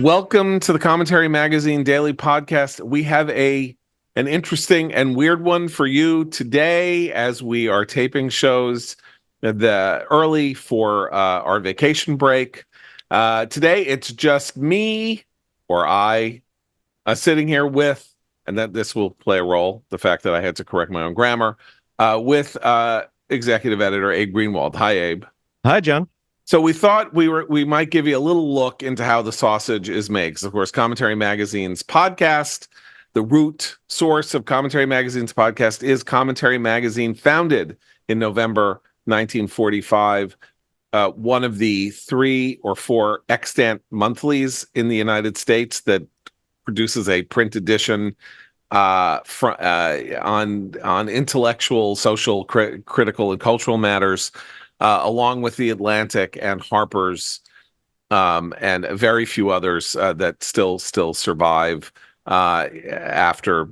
Welcome to the Commentary Magazine Daily Podcast. We have an interesting and weird one for you today as we are taping shows early for our vacation break. Today, it's just me or I sitting here with, and that this will play a role, the fact that I had to correct my own grammar, with executive editor Abe Greenwald. Hi, Abe. Hi, John. So we thought we might give you a little look into how the sausage is made. Because, of course, Commentary Magazine's podcast, the root source of Commentary Magazine's podcast is Commentary Magazine, founded in November 1945. One of the 3 or 4 extant monthlies in the United States that produces a print edition on intellectual, social, critical, and cultural matters. Along with The Atlantic and Harper's, and very few others that still survive after,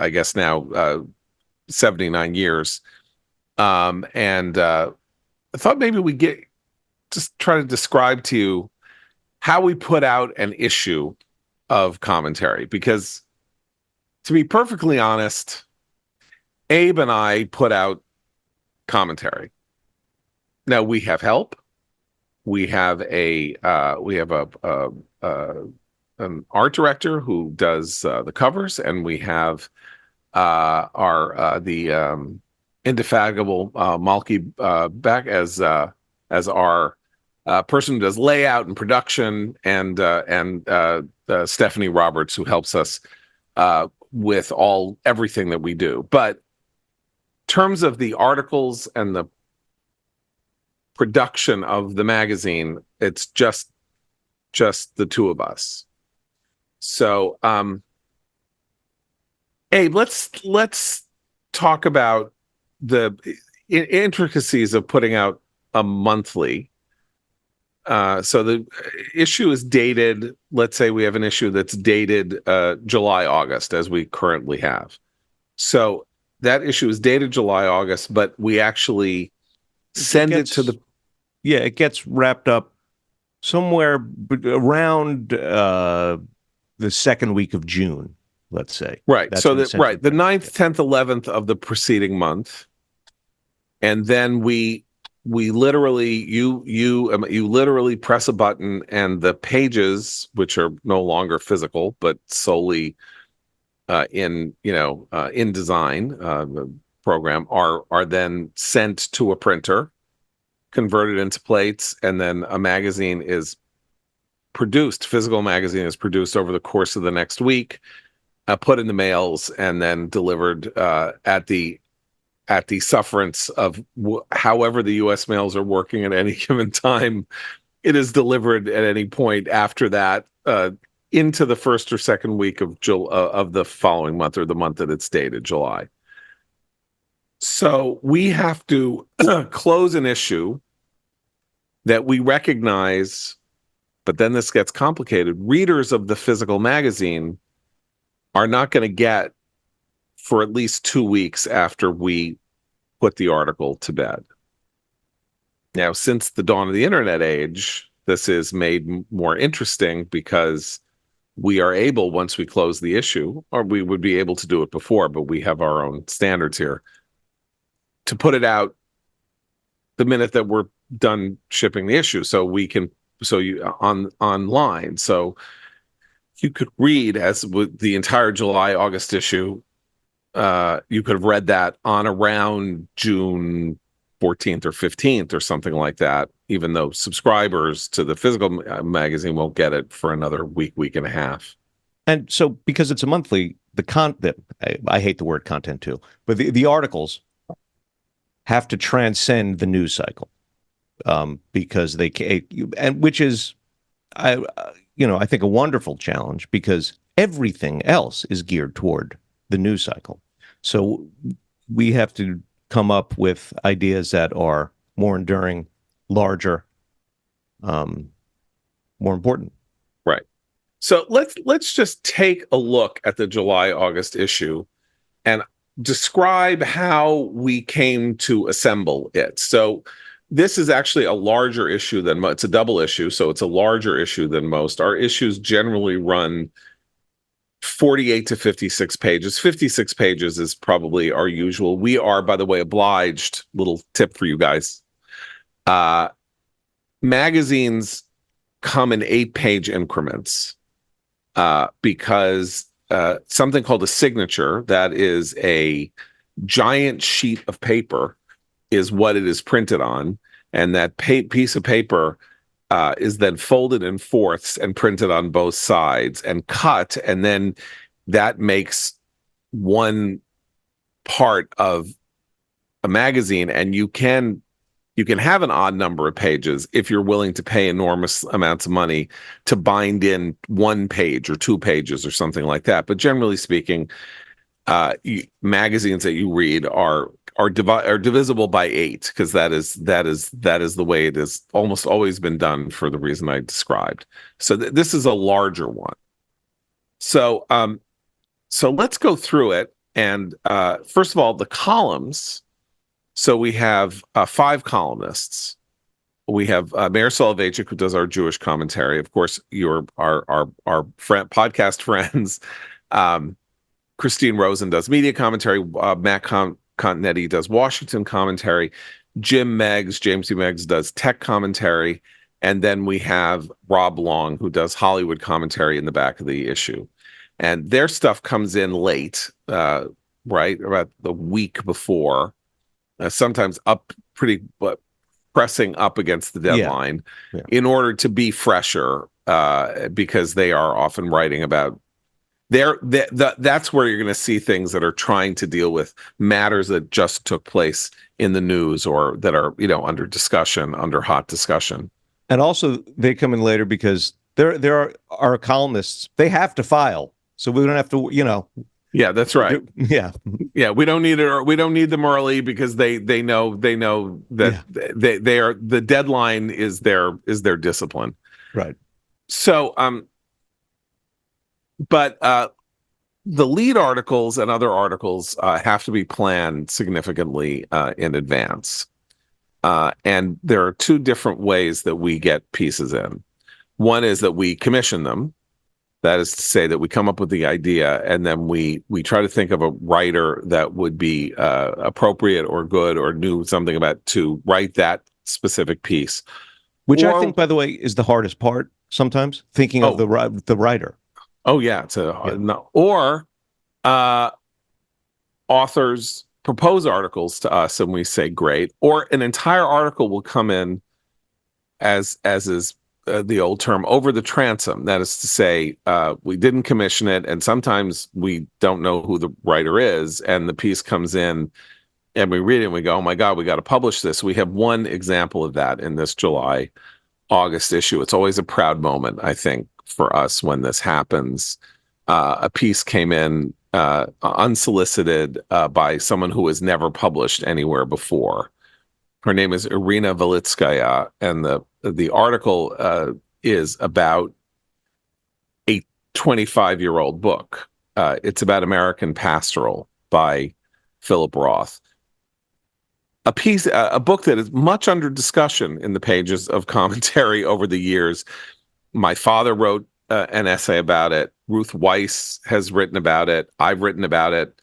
I guess now, 79 years. And I thought maybe we just try to describe to you how we put out an issue of Commentary, because to be perfectly honest, Abe and I put out Commentary. Now we have help. We have an art director who does the covers, and we have the indefatigable Malky back as our person who does layout and production, and Stephanie Roberts, who helps us with everything that we do. But in terms of the articles and the production of the magazine, it's just the two of us. So Abe, let's talk about the intricacies of putting out a monthly. So the issue is dated, let's say we have an issue that's dated July, August, as we currently have. So that issue is dated July, August, but we actually it gets wrapped up somewhere around the second week of June, let's say. Right. That's the 9th, 10th, 11th of the preceding month. And then we literally, you literally press a button, and the pages, which are no longer physical, but solely in design, the program, are then sent to a printer, converted into plates, and then a magazine is produced. Physical magazine is produced over the course of the next week, put in the mails, and then delivered at the sufferance of however the U.S. mails are working at any given time. It is delivered at any point after that into the first or second week of the following month, or the month that it's dated, July. So we have to close an issue that we recognize, but then this gets complicated. Readers of the physical magazine are not going to get for at least 2 weeks after we put the article to bed. Now, since the dawn of the internet age, this is made more interesting because we are able, once we close the issue, or we would be able to do it before, but we have our own standards here, to put it out the minute that we're done shipping the issue, online. So you could read, as with the entire July, August issue, you could have read that on around June 14th or 15th or something like that, even though subscribers to the physical magazine won't get it for another week and a half. And so, because it's a monthly, I hate the word content too, but the articles have to transcend the news cycle, because which is, I think, a wonderful challenge, because everything else is geared toward the news cycle. So we have to come up with ideas that are more enduring, larger, more important. Right. So let's just take a look at the July-August issue and describe how we came to assemble it. So this is actually a larger issue than it's a double issue, so it's a larger issue than most. Our issues generally run 48 to 56 pages. 56 pages is probably our usual. We are, by the way, obliged, little tip for you guys. Magazines come in 8-page increments because something called a signature, that is a giant sheet of paper, is what it is printed on. And that piece of paper is then folded in fourths and printed on both sides and cut. And then that makes one part of a magazine. And you can have an odd number of pages if you're willing to pay enormous amounts of money to bind in 1 page or 2 pages or something like that. But generally speaking, magazines that you read are divisible by 8, because that is the way it has almost always been done for the reason I described. So this is a larger one. So let's go through it. And first of all, the columns. So we have 5 columnists. We have Meir Soloveichik, who does our Jewish commentary. Of course, our podcast friends. Christine Rosen does media commentary. Matt Continetti does Washington commentary. James B. Meggs does tech commentary. And then we have Rob Long, who does Hollywood commentary in the back of the issue. And their stuff comes in late, right, about the week before. Sometimes pressing up against the deadline in order to be fresher, because they are often writing about that's where you're going to see things that are trying to deal with matters that just took place in the news or that are, under discussion, under hot discussion. And also they come in later because there are columnists, they have to file. So we don't have to, Yeah, that's right. Yeah. Yeah, we don't need it. We don't need them early because they know that they are, the deadline is their discipline. Right. So but the lead articles and other articles have to be planned significantly in advance. And there are 2 different ways that we get pieces in. One is that we commission them. That is to say that we come up with the idea and then we try to think of a writer that would be appropriate or good or knew something about to write that specific piece. Which I think, by the way, is the hardest part sometimes, thinking of the writer. Oh, yeah. Or authors propose articles to us and we say, great. Or an entire article will come in as is the old term, over the transom. That is to say, we didn't commission it, and sometimes we don't know who the writer is, and the piece comes in, and we read it, and we go, oh my God, we got to publish this. We have one example of that in this July-August issue. It's always a proud moment, I think, for us when this happens. A piece came in unsolicited by someone who has never published anywhere before. Her name is Irina Velitskaya, and the article is about a 25-year-old book. It's about American Pastoral by Philip Roth. A book that is much under discussion in the pages of commentary over the years. My father wrote an essay about it. Ruth Weiss has written about it. I've written about it.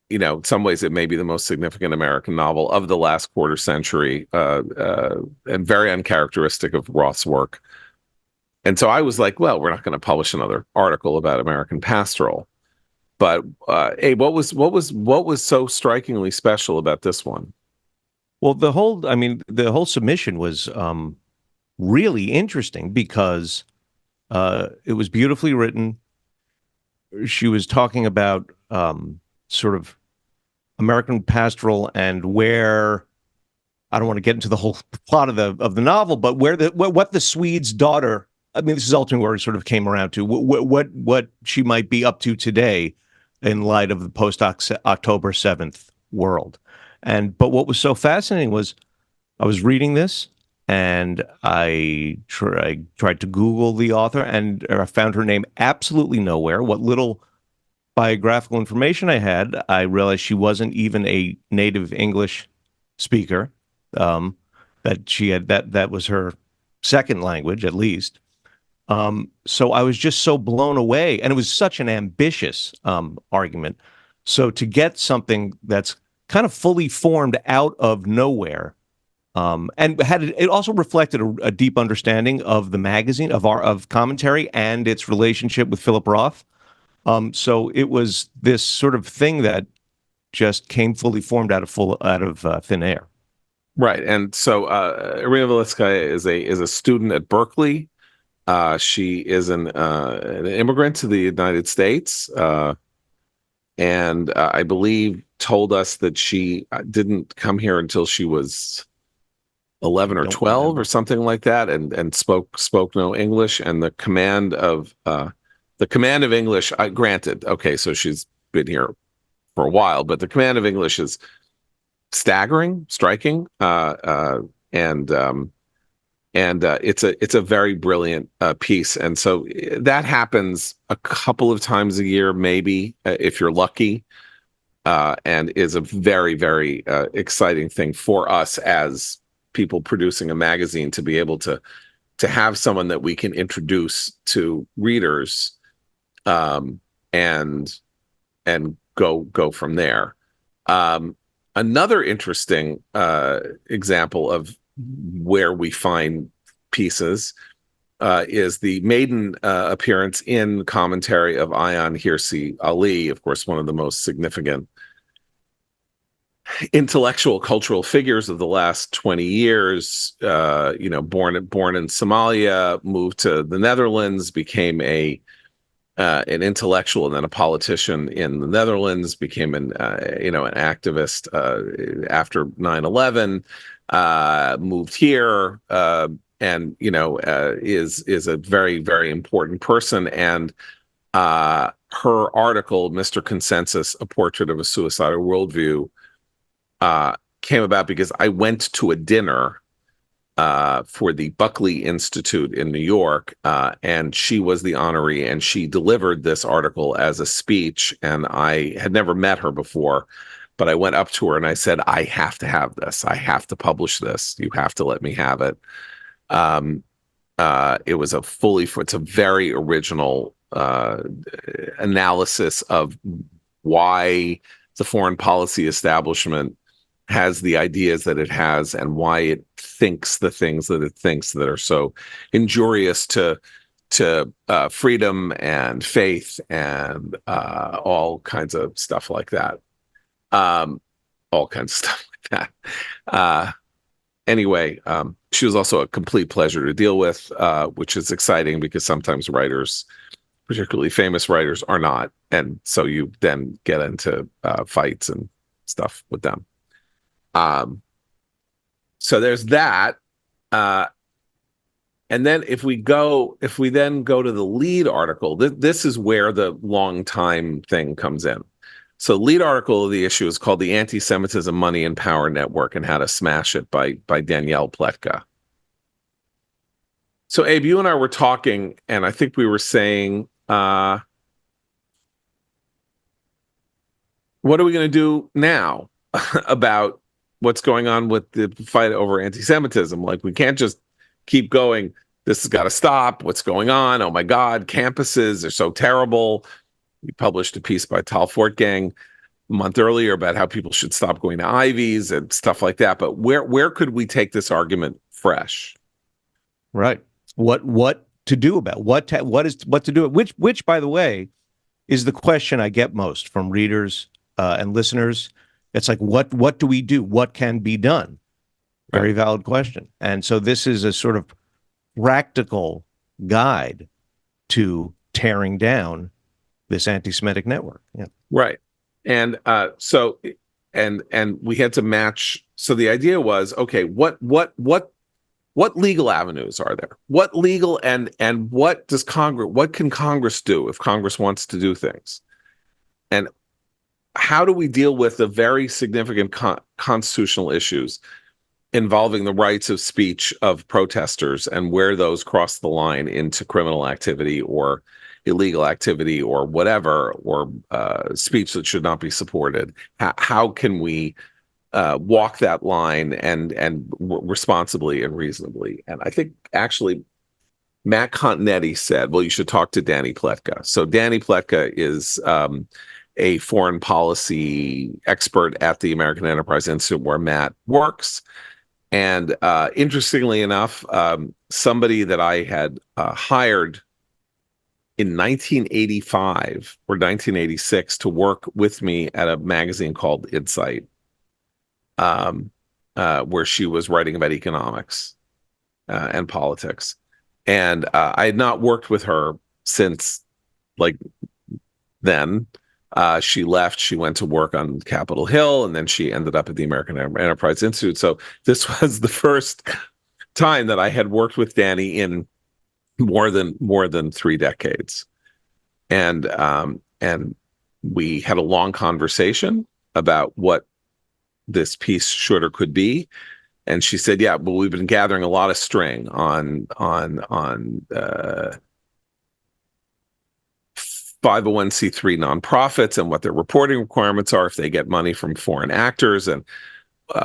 In some ways, it may be the most significant American novel of the last quarter century, and very uncharacteristic of Roth's work. And so I was like, well, we're not going to publish another article about American Pastoral. But Abe, what was so strikingly special about this one? Well, the whole submission was really interesting because it was beautifully written. She was talking about sort of American Pastoral and where, I don't want to get into the whole plot of the novel, but what the Swede's daughter, this is ultimately where it sort of came around to what she might be up to today in light of the post October 7th world. But what was so fascinating was I was reading this and I tried to Google the author and I found her name absolutely nowhere. What little biographical information I had, I realized she wasn't even a native English speaker. That that she had that was her second language at least. So I was just so blown away, and it was such an ambitious argument. So to get something that's kind of fully formed out of nowhere, and it also reflected a deep understanding of the magazine of commentary and its relationship with Philip Roth. So it was this sort of thing that just came fully formed out of thin air. Right. And so Irina Velikskaya is a student at Berkeley. She is an immigrant to the United States, and I believe told us that she didn't come here until she was 11 or 12 or something like that, and spoke no English. And the command of English, granted, okay, so she's been here for a while, but the command of English is striking, and it's a very brilliant piece. And so that happens a couple of times a year, maybe, if you're lucky, and is a very, very exciting thing for us as people producing a magazine, to be able to have someone that we can introduce to readers, and go from there. Another interesting example of where we find pieces is the maiden appearance in commentary of Ayaan Hirsi Ali, of course, one of the most significant intellectual cultural figures of the last 20 years. Born in Somalia, moved to the Netherlands, became an intellectual and then a politician in the Netherlands, became an activist after 9/11. Moved here, and is a very, very important person. And her article, Mr. Consensus: A Portrait of a Suicidal Worldview, came about because I went to a dinner for the Buckley Institute in New York, and she was the honoree, and she delivered this article as a speech. And I had never met her before, but I went up to her and I said, I have to have this. I have to publish this. You have to let me have it. It's a very original analysis of why the foreign policy establishment has the ideas that it has, and why it thinks the things that it thinks that are so injurious to freedom and faith and all kinds of stuff like that. Anyway, she was also a complete pleasure to deal with, which is exciting because sometimes writers, particularly famous writers, are not. And so you then get into fights and stuff with them. So there's that. And then if we then go to the lead article, this is where the long time thing comes in. So lead article of the issue is called The Anti-Semitism, Money and Power Network and How to Smash It by Danielle Pletka. So Abe, you and I were talking, and I think we were saying, what are we going to do now about what's going on with the fight over anti-Semitism? Like, we can't just keep going. This has got to stop. What's going on? Oh my God, campuses are so terrible. We published a piece by Tal Fortgang a month earlier about how people should stop going to Ivies and stuff like that. But where could we take this argument fresh? Right. What to do about what to do? Which, by the way, is the question I get most from readers and listeners. It's like, what do we do? What can be done? Very valid question. And so this is a sort of practical guide to tearing down this anti-Semitic network. Yeah. Right. And so we had to match. So the idea was, okay, what legal avenues are there? What legal and what can Congress do if Congress wants to do things? And how do we deal with the very significant constitutional issues involving the rights of speech of protesters, and where those cross the line into criminal activity or illegal activity or whatever, or speech that should not be supported? How can we walk that line and responsibly and reasonably. And I think actually Matt Continetti said, well, you should talk to Danny Pletka. So Danny Pletka is a foreign policy expert at the American Enterprise Institute where Matt works. And interestingly enough, somebody that I had hired in 1985 or 1986 to work with me at a magazine called Insight, where she was writing about economics and politics. And I had not worked with her since like then. She left, she went to work on Capitol Hill, and then she ended up at the American Enterprise Institute. So this was the first time that I had worked with Danny in more than 3 decades. And we had a long conversation about what this piece should or could be. And she said, yeah, but we've been gathering a lot of string on 501c3 nonprofits and what their reporting requirements are if they get money from foreign actors, and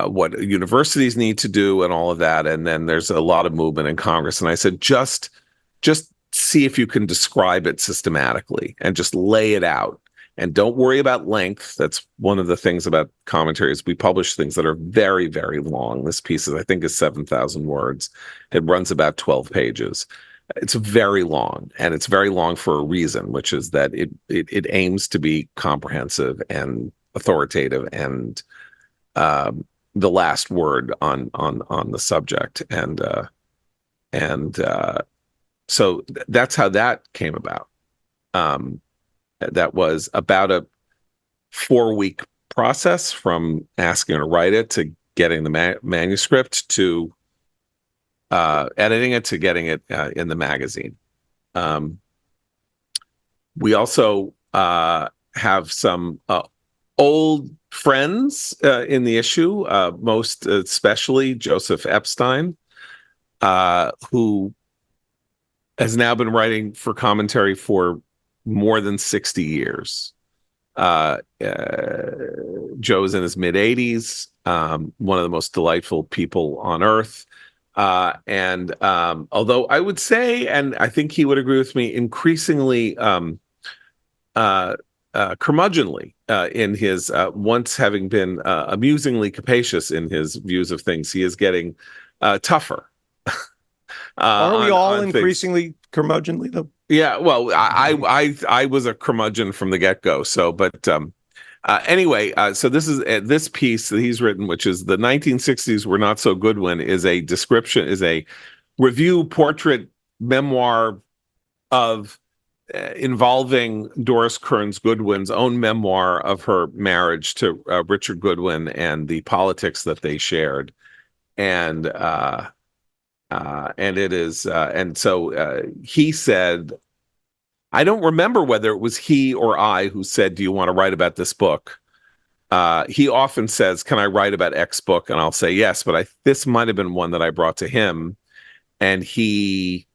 what universities need to do and all of that. And then there's a lot of movement in Congress. And I said, just see if you can describe it systematically and just lay it out. And don't worry about length. That's one of the things about commentaries. We publish things that are very, very long. This piece, I think, is 7,000 words. It runs about 12 pages. It's very long, and it's very long for a reason, which is that it aims to be comprehensive and authoritative and the last word on the subject. So that's how that came about. That was about a 4-week process from asking her to write it to getting the manuscript to editing it to getting it in the magazine. We also have some old friends in the issue, most especially Joseph Epstein, who has now been writing for commentary for more than 60 years. Joe's in his mid-80s, one of the most delightful people on earth. And although I would say, and I think he would agree with me, increasingly curmudgeonly in his once having been amusingly capacious in his views of things, he is getting tougher. Are we all increasingly curmudgeonly, though? Yeah, well, I was a curmudgeon from the get-go. So, but anyway, so this is this piece that he's written, which is the 1960s Were Not So Goodwin, is a description, is a review portrait memoir of involving Doris Kearns Goodwin's own memoir of her marriage to Richard Goodwin and the politics that they shared, and it is, and so he said, I don't remember whether it was he or I who said, do you want to write about this book? He often says, can I write about X book? And I'll say yes, but this might have been one that I brought to him, and he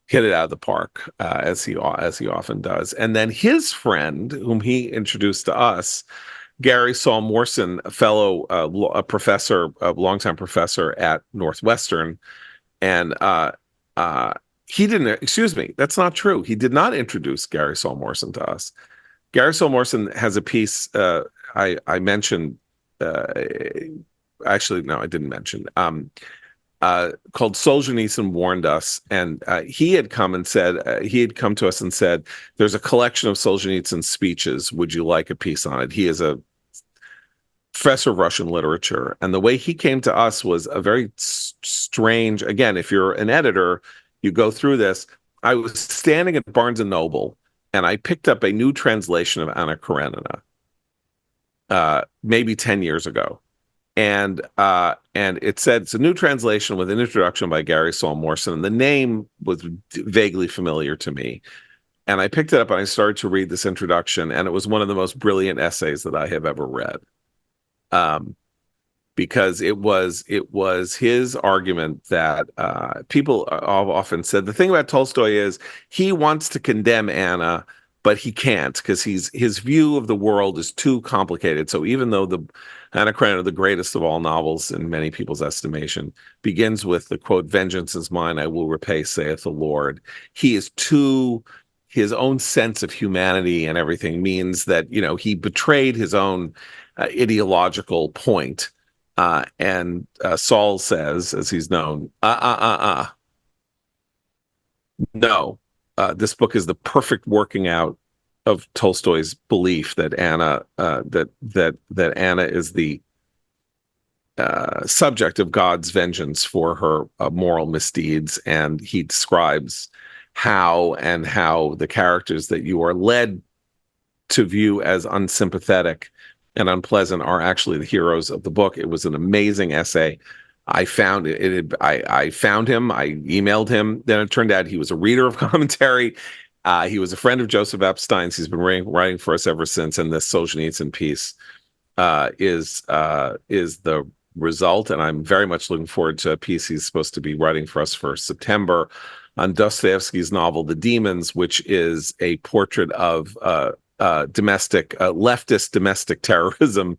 hit it out of the park, as he often does. And then his friend, whom he introduced to us, Gary Saul Morson, a fellow a professor, a longtime professor at Northwestern, and he didn't, excuse me, that's not true. He did not introduce Gary Saul Morson to us. Gary Saul Morson has a piece I mentioned, actually, no, I didn't mention, called Solzhenitsyn Warned Us. And he had come to us and said, there's a collection of Solzhenitsyn's speeches. Would you like a piece on it? He is a professor of Russian literature. And the way he came to us was a very strange, again, if you're an editor, you go through this. I was standing at Barnes & Noble, and I picked up a new translation of Anna Karenina, maybe 10 years ago. And it said it's a new translation with an introduction by Gary Saul Morson. And the name was vaguely familiar to me. And I picked it up and I started to read this introduction, and it was one of the most brilliant essays that I have ever read. Because it was his argument that people have often said the thing about Tolstoy is he wants to condemn Anna, but he can't because his view of the world is too complicated. So even though the Anna Karenina, the greatest of all novels in many people's estimation, begins with the quote, "Vengeance is mine, I will repay, saith the Lord." He is too, his own sense of humanity and everything means that, he betrayed his own ideological point. And Saul says, as he's known, no, this book is the perfect working out of Tolstoy's belief that Anna that Anna is the subject of God's vengeance for her moral misdeeds, and he describes how the characters that you are led to view as unsympathetic and unpleasant are actually the heroes of the book. It was an amazing essay. I found it. I found him. I emailed him. Then it turned out he was a reader of commentary. He was a friend of Joseph Epstein's. He's been writing for us ever since. And this Solzhenitsyn piece is the result. And I'm very much looking forward to a piece he's supposed to be writing for us for September on Dostoevsky's novel *The Demons*, which is a portrait of leftist domestic terrorism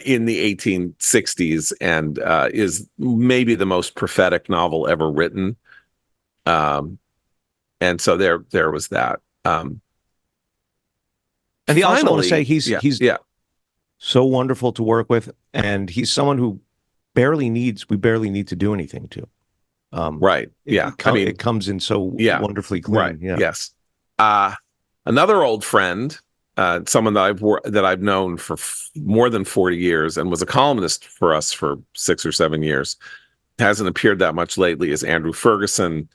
in the 1860s, and is maybe the most prophetic novel ever written. And so there was that. And I also want to say he's so wonderful to work with, and he's someone who we barely need to do anything to. Right. Yeah. It comes in so wonderfully clean. Right. Yeah. Yes. Another old friend, someone that I've known for more than 40 years and was a columnist for us for 6 or 7 years, hasn't appeared that much lately, is Andrew Ferguson,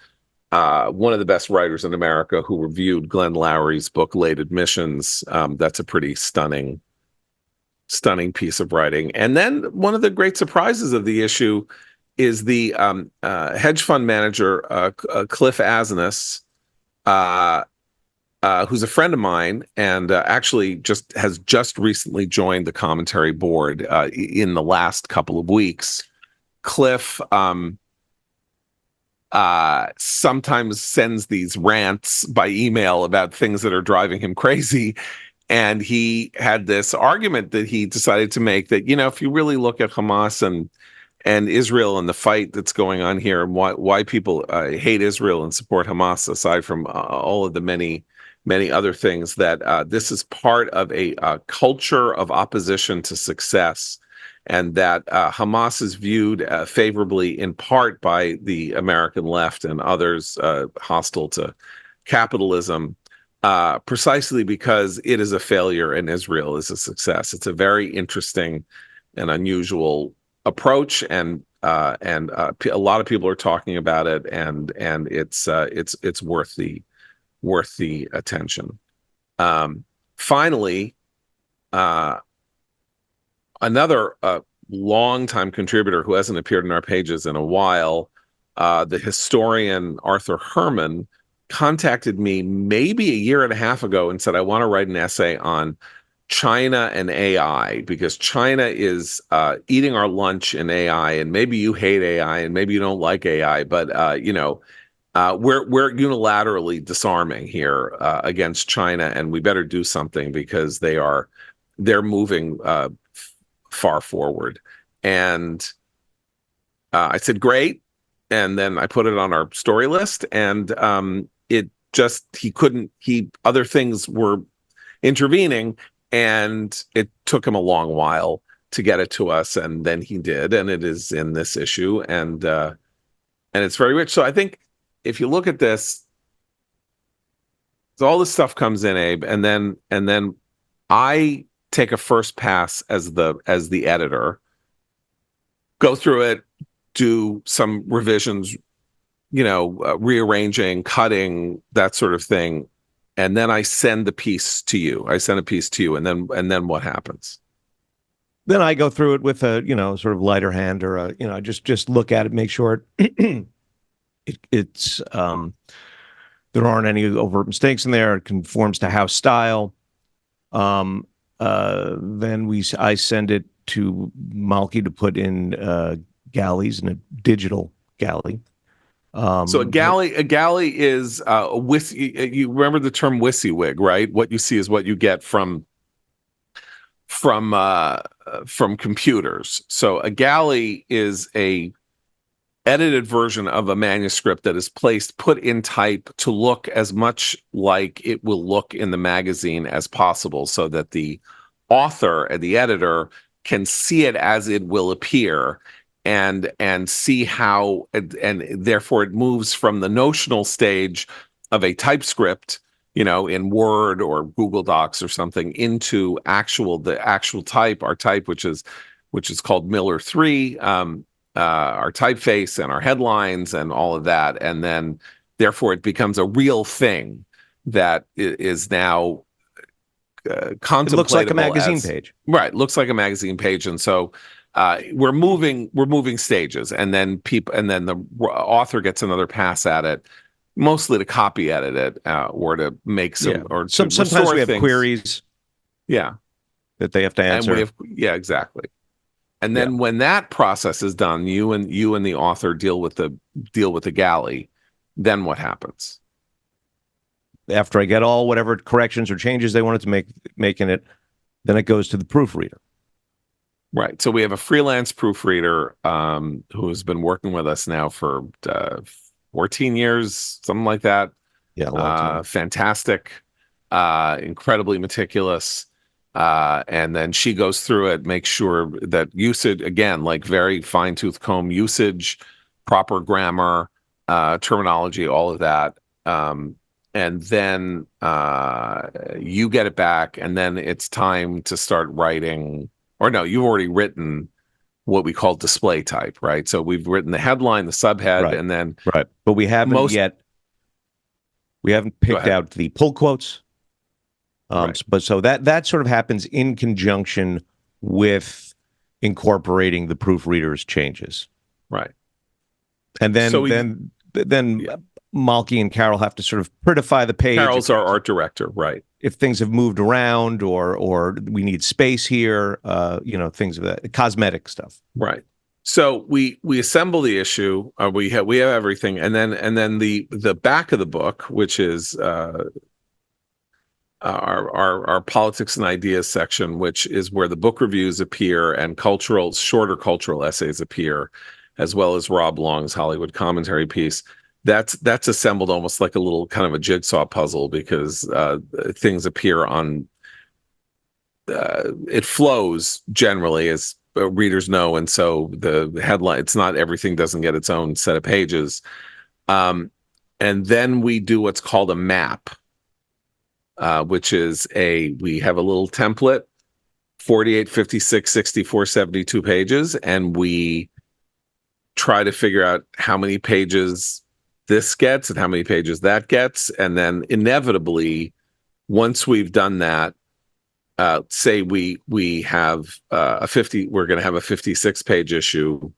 one of the best writers in America, who reviewed Glenn Loury's book Late Admissions. That's a pretty stunning piece of writing. And then one of the great surprises of the issue is the hedge fund manager, Cliff Asness, who's a friend of mine and actually has just recently joined the commentary board in the last couple of weeks. Cliff sometimes sends these rants by email about things that are driving him crazy. And he had this argument that he decided to make that, if you really look at Hamas and Israel and the fight that's going on here, and why people hate Israel and support Hamas, aside from all of the many other things, that this is part of a culture of opposition to success, and that Hamas is viewed favorably in part by the American left and others hostile to capitalism, precisely because it is a failure and Israel is a success. It's a very interesting and unusual approach, and a lot of people are talking about it, and it's worth the attention. Finally, another longtime contributor who hasn't appeared in our pages in a while, the historian Arthur Herman, contacted me maybe a year and a half ago and said, I want to write an essay on China and AI, because China is eating our lunch in AI, and maybe you hate AI and maybe you don't like AI, but we're unilaterally disarming here against China, and we better do something because they're moving far forward. And I said, great. And then I put it on our story list, and other things were intervening, and it took him a long while to get it to us. And then he did, and it is in this issue, and it's very rich. So I think if you look at this, so all this stuff comes in, Abe, and then I take a first pass as the editor, go through it, do some revisions, rearranging, cutting, that sort of thing, and then I send the piece to you. I send a piece to you, and then what happens? Then I go through it with a sort of lighter hand, or just look at it, make sure it's there aren't any overt mistakes in there. It conforms to house style. Then I send it to Malky to put in galleys, in a digital galley. So a galley is you remember the term WYSIWYG, right? What you see is what you get from computers. So a galley is a edited version of a manuscript that is put in type to look as much like it will look in the magazine as possible, so that the author and the editor can see it as it will appear, and see how, and therefore it moves from the notional stage of a typescript, in Word or Google Docs or something, into the actual type, our type, which is called Miller 3, our typeface and our headlines and all of that. And then therefore it becomes a real thing that is now contemplatable. It looks like a magazine page. Right. Looks like a magazine page. And so we're moving stages, and then the author gets another pass at it, mostly to copy edit it, or to make sometimes we have queries. Yeah. That they have to answer. Exactly. And then when that process is done, you and the author deal with the galley. Then what happens? After I get all whatever corrections or changes they wanted to make in it, then it goes to the proofreader. Right. So we have a freelance proofreader who has been working with us now for 14 years, something like that. Yeah, a long time. Fantastic, incredibly meticulous. And then she goes through it, makes sure that usage, again, like very fine-tooth comb usage, proper grammar, terminology, all of that. And then you get it back, and then it's time to start writing. Or no, you've already written what we call display type, right? So we've written the headline, the subhead, right. and then but we haven't yet. We haven't picked out the pull quotes. Right. But so that sort of happens in conjunction with incorporating the proofreader's changes. Right. And then Malky and Carol have to sort of prettify the page. Carol's our art director, right? If things have moved around, or we need space here, things of that cosmetic stuff. Right. So we assemble the issue. We have everything, and then the back of the book, which is our politics and ideas section, which is where the book reviews appear and shorter cultural essays appear, as well as Rob Long's Hollywood commentary piece. That's assembled almost like a little kind of a jigsaw puzzle, because things appear on. It flows generally, as readers know, and so the headline. It's not everything doesn't get its own set of pages, and then we do what's called a map, which is we have a little template, 48, 56, 64, 72 pages, and we try to figure out how many pages this gets and how many pages that gets. And then inevitably, once we've done that, say we have we're going to have a 56-page issue.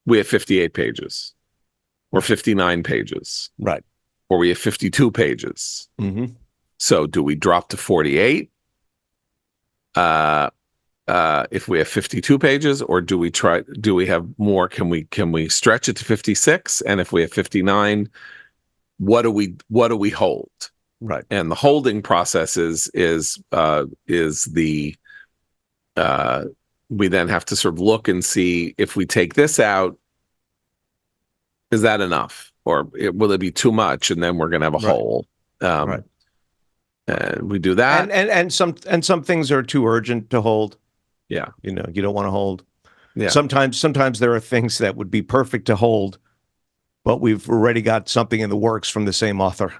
We have 58 pages or 59 pages. Right. Or we have 52 pages. Mm-hmm. So do we drop to 48? If we have 52 pages, or do we have more? Can we stretch it to 56? And if we have 59, what do we hold? Right. And the holding process is we then have to sort of look and see, if we take this out, is that enough, or will it be too much? And then we're going to have a hole. Right. And we do that. And some things are too urgent to hold. Yeah. You don't want to hold. Yeah. Sometimes there are things that would be perfect to hold, but we've already got something in the works from the same author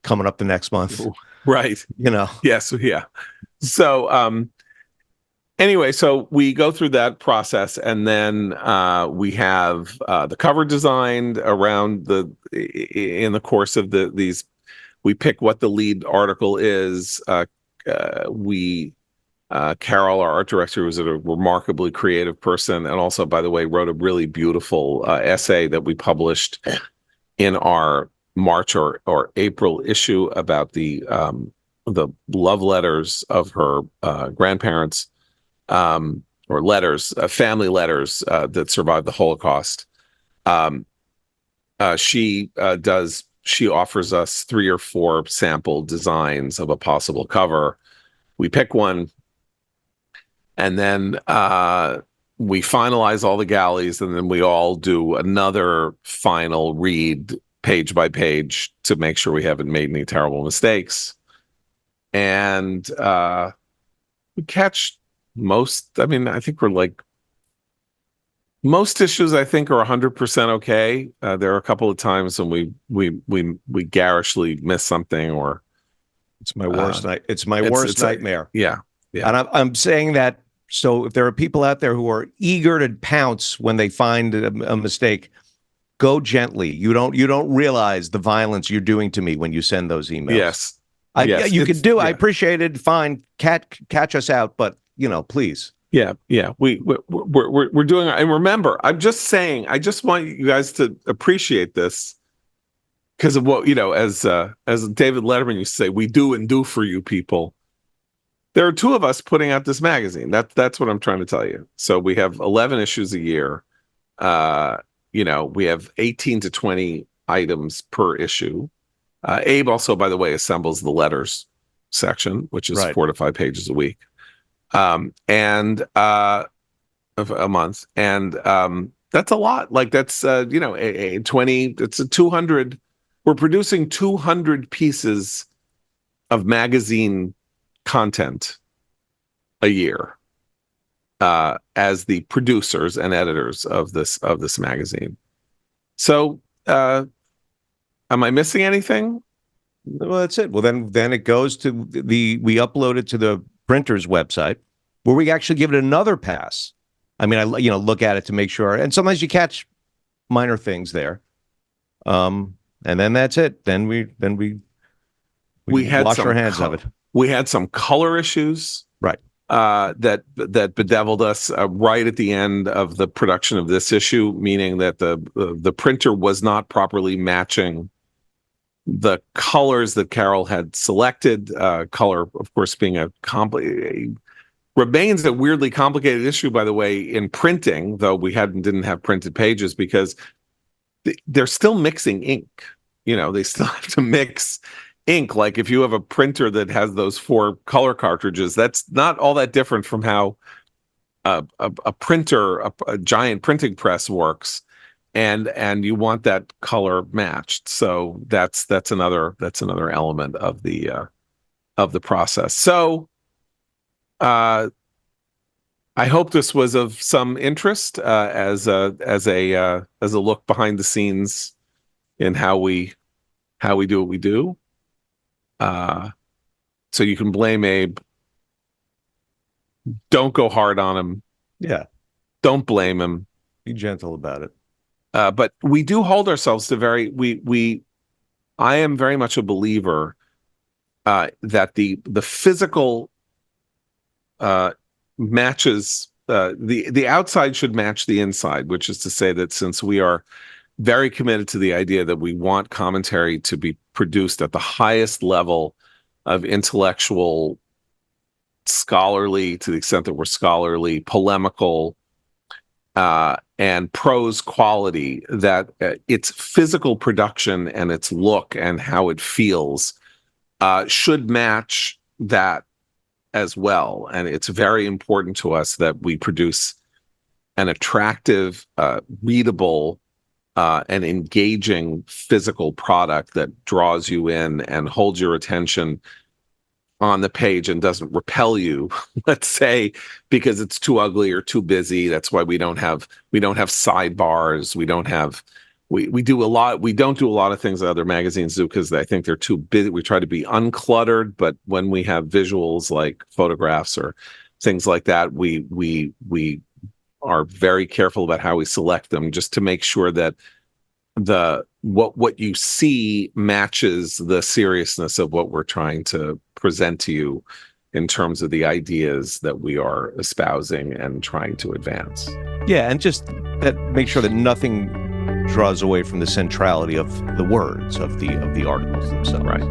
coming up the next month. Right. Yes. Yeah. So, anyway, so we go through that process, and then we have the cover designed around in the course of these. We pick what the lead article is. Carol, our art director, was a remarkably creative person, and also, by the way, wrote a really beautiful essay that we published in our March or April issue about the love letters of her grandparents, or letters, family letters that survived the Holocaust. she offers us 3 or 4 sample designs of a possible cover. We pick one, and then we finalize all the galleys, and then we all do another final read page by page to make sure we haven't made any terrible mistakes. And we catch most. I mean, I think we're like most issues. I think are 100% okay. There are a couple of times when we garishly miss something, or It's my worst night. It's my worst nightmare. Yeah. And I'm saying that. So if there are people out there who are eager to pounce when they find a mistake, go gently. You don't realize the violence you're doing to me when you send those emails. Yes. Yes, you could do. Yeah. I appreciate it. Fine. Catch us out, but please. Yeah. We're doing. And remember, I'm just saying. I just want you guys to appreciate this because of what as David Letterman used to say, we do and do for you people. There are 2 of us putting out this magazine. That's what I'm trying to tell you. So we have 11 issues a year. We have 18 to 20 items per issue. Abe also, by the way, assembles the letters section, which is 4 to 5 pages a week, and a month. And that's a lot. Like that's a 20. It's a 200. We're producing 200 pieces of magazine content a year as the producers and editors of this magazine. So am I missing anything? Well, that's it. Well, then it goes to we upload it to the printer's website where we actually give it another pass. I mean, I look at it to make sure, and sometimes you catch minor things there. And then that's it. Then we wash our hands of it. We had some color issues, right? That bedeviled us right at the end of the production of this issue, meaning that the printer was not properly matching the colors that Carol had selected. Color, of course, being remains a weirdly complicated issue, by the way, in printing. Though we didn't have printed pages because they're still mixing ink. They still have to mix ink. Like if you have a printer that has those 4 color cartridges, that's not all that different from how a printer, a giant printing press works, and you want that color matched. So that's another element of the process. So I hope this was of some interest as a look behind the scenes in how we do what we do. So you can blame Abe. Don't go hard on him. Yeah. Don't blame him. Be gentle about it. But we do hold ourselves to I am very much a believer that the physical matches the outside should match the inside, which is to say that since we are very committed to the idea that we want commentary to be produced at the highest level of intellectual, scholarly, to the extent that we're scholarly, polemical, and prose quality, that its physical production and its look and how it feels should match that as well. And it's very important to us that we produce an attractive, readable, and engaging physical product that draws you in and holds your attention on the page and doesn't repel you, let's say, because it's too ugly or too busy. That's why we don't have sidebars. We don't do a lot of things that other magazines do because I think they're too busy. We try to be uncluttered, but when we have visuals like photographs or things like that, we are very careful about how we select them, just to make sure that what you see matches the seriousness of what we're trying to present to you in terms of the ideas that we are espousing and trying to advance. Yeah, and just that make sure that nothing draws away from the centrality of the words of the articles themselves. Right.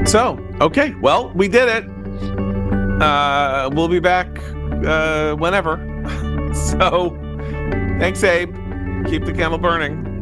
So, okay, well, we did it. We'll be back whenever. So, thanks, Abe. Keep the candle burning.